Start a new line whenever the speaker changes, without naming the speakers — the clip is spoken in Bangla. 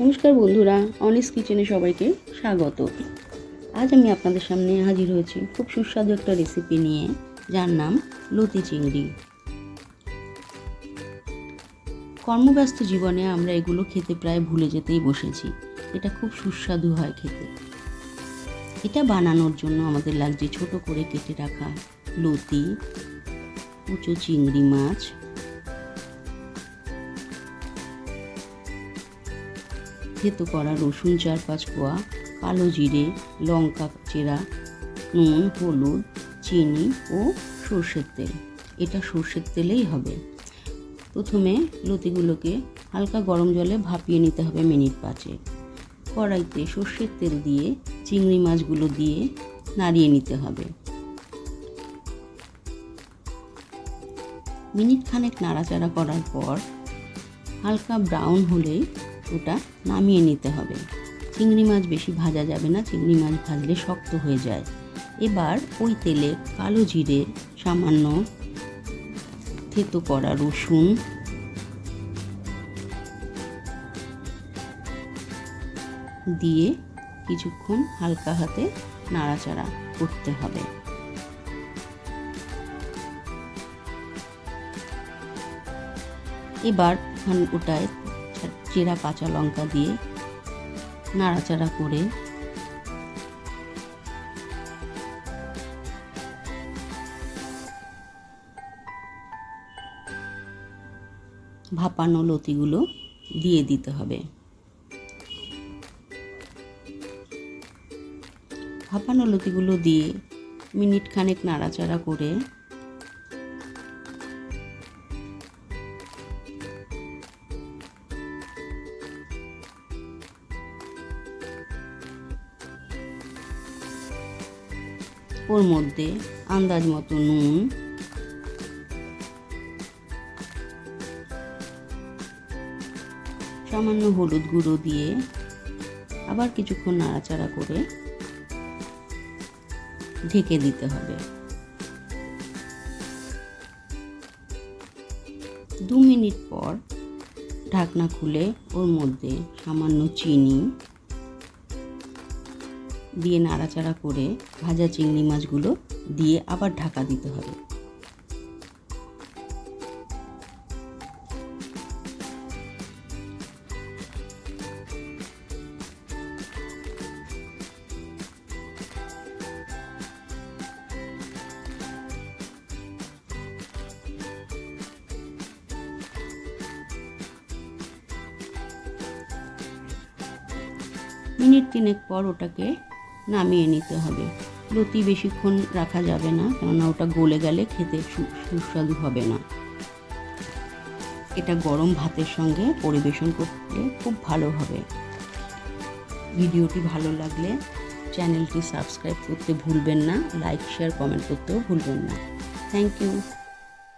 নমস্কার বন্ধুরা, অনিস কিচেনে সবাইকে স্বাগত। আজ আমি আপনাদের সামনে হাজির হয়েছি খুব সুস্বাদু একটা রেসিপি নিয়ে, যার নাম লতি চিংড়ি। কর্মব্যস্ত জীবনে আমরা এগুলো খেতে প্রায় ভুলে যেতেই বসেছি। এটা খুব সুস্বাদু হয় খেতে। এটা বানানোর জন্য আমাদের লাগছে ছোট করে কেটে রাখা লতি, কুচো চিংড়ি মাছ, থেতো করা রসুন 4-5 কোয়া, কালো জিরে, লঙ্কা চেরা, নুন, হলুদ, চিনি ও সর্ষের তেল। এটা সর্ষের তেলেই হবে। প্রথমে লতিগুলোকে হালকা গরম জলে ভাপিয়ে নিতে হবে মিনিট 5। কড়াইতে সর্ষের তেল দিয়ে চিংড়ি মাছগুলো দিয়ে নাড়িয়ে নিতে হবে। মিনিট খানেক নাড়াচাড়া করার পর হালকা ব্রাউন হলেই ওটা নামিয়ে নিতে হবে। চিংড়ি মাছ বেশি ভাজা যাবে না, চিংড়ি মাছ ভাজলে শক্ত হয়ে যায়। এবার ওই তেলে কালো জিরে, সামান্য থেতো করা রসুন, দিয়ে কিছুক্ষণ হালকা হাতে নাড়াচাড়া করতে হবে। এবার ওটায় চেরা কাঁচা লঙ্কা দিয়ে নাড়াচাড়া করে ভাপানো লতিগুলো দিয়ে দিতে হবে। ভাপানো লতিগুলো দিয়ে মিনিট খানেক নাড়াচাড়া করে ওর মধ্যে আন্দাজ মতো নুন, সামান্য হলুদ গুঁড়ো দিয়ে আবার কিছুক্ষণ নাড়াচাড়া করে ঢেকে দিতে হবে। 2 মিনিট পর ঢাকনা খুলে ওর মধ্যে সামান্য চিনি দিয়ে নাড়াচাড়া করে ভাজা চিংড়ি মাছগুলো দিয়ে আবার ঢাকা দিতে হবে। মিনিট 3 পর ওটাকে নামিয়ে নিতে হবে। লতি বেশিক্ষণ রাখা যাবে না, কেননা ওটা গলে গেলে খেতে সুস্বাদু হবে না। এটা গরম ভাতের সঙ্গে পরিবেশন করতে খুব ভালো হবে। ভিডিওটি ভালো লাগলে চ্যানেলটি সাবস্ক্রাইব করতে ভুলবেন না, লাইক, শেয়ার, কমেন্ট করতেও ভুলবেন না। Thank you.